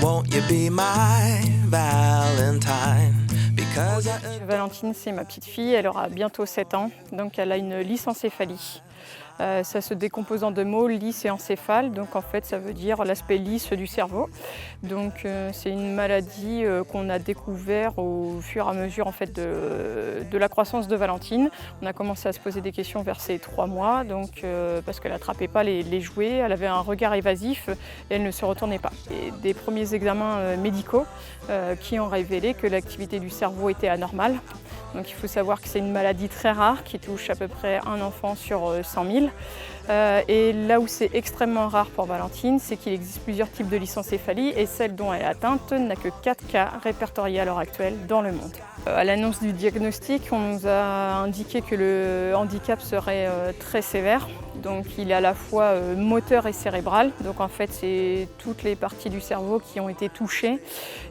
Won't you be my Valentine? Because Valentine, c'est ma petite fille, elle aura bientôt 7 ans, donc elle a une lysencéphalie. Ça se décompose en deux mots, lys et encéphale, donc en fait ça veut dire l'aspect lisse du cerveau. Donc c'est une maladie qu'on a découvert au fur et à mesure en fait, de la croissance de Valentine. On a commencé à se poser des questions vers ses 3 mois, donc, parce qu'elle n'attrapait pas les jouets, elle avait un regard évasif et elle ne se retournait pas. Et des premiers examens médicaux qui ont révélé que l'activité du cerveau était anormale. Donc il faut savoir que c'est une maladie très rare qui touche à peu près un enfant sur 100 000. Et là où c'est extrêmement rare pour Valentine, c'est qu'il existe plusieurs types de lysencéphalie et celle dont elle est atteinte n'a que 4 cas répertoriés à l'heure actuelle dans le monde. À l'annonce du diagnostic, on nous a indiqué que le handicap serait très sévère. Donc il est à la fois moteur et cérébral. Donc en fait c'est toutes les parties du cerveau qui ont été touchées.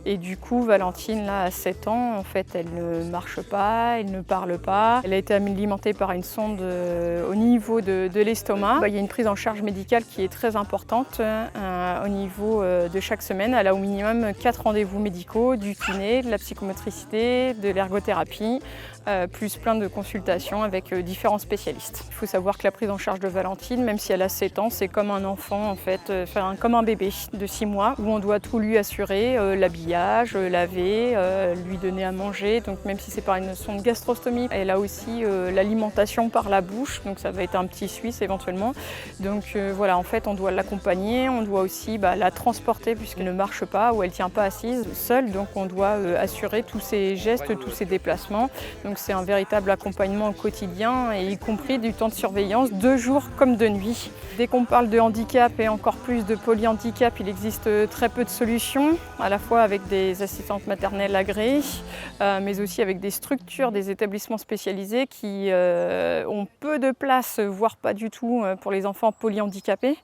Et du coup Valentine là à 7 ans, en fait elle ne marche pas, elle ne parle pas. Elle a été alimentée par une sonde au niveau de l'estomac. Il y a une prise en charge médicale qui est très importante au niveau de chaque semaine. Elle a au minimum 4 rendez-vous médicaux, du kiné, de la psychomotricité, de l'ergothérapie, plus plein de consultations avec différents spécialistes. Il faut savoir que la prise en charge de Valentine, même si elle a 7 ans, c'est comme un enfant en fait, comme un bébé de 6 mois où on doit tout lui assurer, l'habillage, laver, lui donner à manger. Donc même si c'est par une sonde gastrostomie, elle a aussi l'alimentation par la bouche, donc ça va être un petit suisse éventuellement. Donc voilà, en fait on doit l'accompagner, on doit aussi la transporter puisqu'elle ne marche pas ou elle ne tient pas assise seule, donc on doit assurer tous ses gestes, tous ses déplacements. Donc c'est un véritable accompagnement au quotidien, et y compris du temps de surveillance, de jour comme de nuit. Dès qu'on parle de handicap et encore plus de polyhandicap, il existe très peu de solutions, à la fois avec des assistantes maternelles agréées, mais aussi avec des structures, des établissements spécialisés qui ont peu de place, voire pas du tout, pour les enfants polyhandicapés.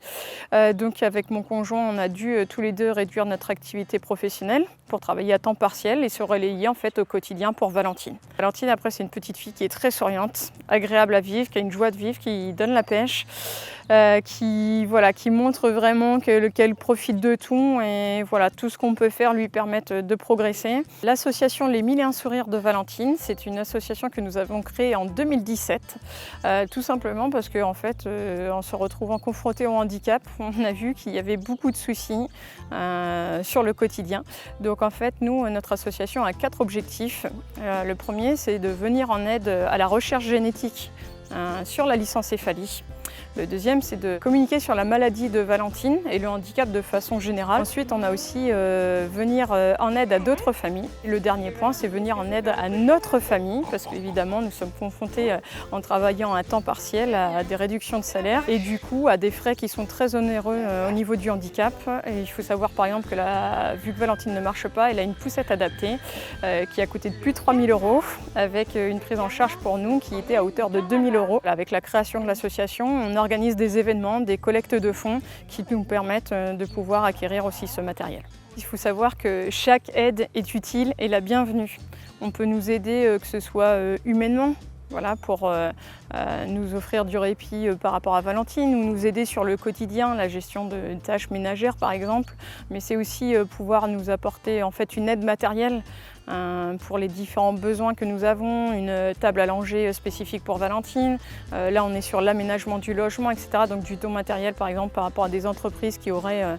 Donc avec mon conjoint, on a dû tous les deux réduire notre activité professionnelle pour travailler à temps partiel et se relayer en fait au quotidien pour Valentine. Valentine, après, c'est une petite fille qui est très souriante, agréable à vivre, qui a une joie de vivre, qui donne la pêche, qui montre vraiment qu'elle profite de tout, et voilà, tout ce qu'on peut faire lui permettre de progresser. L'association Les 1001 Sourires de Valentine, c'est une association que nous avons créée en 2017, tout simplement parce qu'en fait, en se retrouvant confronté au handicap, on a vu qu'il y avait beaucoup de soucis sur le quotidien. Donc en fait, nous, notre association a 4 objectifs. Le premier, c'est de venir en aide à la recherche génétique sur la lysencéphalie. Le deuxième, c'est de communiquer sur la maladie de Valentine et le handicap de façon générale. Ensuite, on a aussi venir en aide à d'autres familles. Et le dernier point, c'est venir en aide à notre famille, parce qu'évidemment, nous sommes confrontés, en travaillant à temps partiel, à des réductions de salaire et du coup à des frais qui sont très onéreux au niveau du handicap. Et il faut savoir par exemple que vu que Valentine ne marche pas, elle a une poussette adaptée qui a coûté de plus de 3 000 €, avec une prise en charge pour nous qui était à hauteur de 2 000 €. Avec la création de l'association, on organise des événements, des collectes de fonds qui nous permettent de pouvoir acquérir aussi ce matériel. Il faut savoir que chaque aide est utile et la bienvenue. On peut nous aider, que ce soit humainement, voilà, pour nous offrir du répit par rapport à Valentine, ou nous aider sur le quotidien, la gestion de tâches ménagères par exemple, mais c'est aussi pouvoir nous apporter en fait une aide matérielle pour les différents besoins que nous avons, une table à langer spécifique pour Valentine. Là on est sur l'aménagement du logement, etc. Donc du don matériel par exemple par rapport à des entreprises qui auraient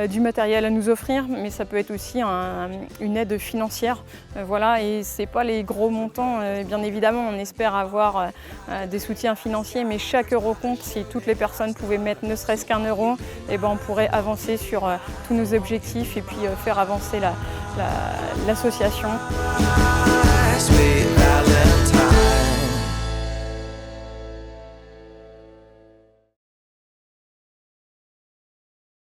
du matériel à nous offrir, mais ça peut être aussi une aide financière. Voilà, et c'est pas les gros montants, bien évidemment on espère avoir des soutiens financiers, mais chaque euro compte. Si toutes les personnes pouvaient mettre ne serait-ce qu'1 €, et on pourrait avancer sur tous nos objectifs et puis faire avancer l'association. Sweet Valentine.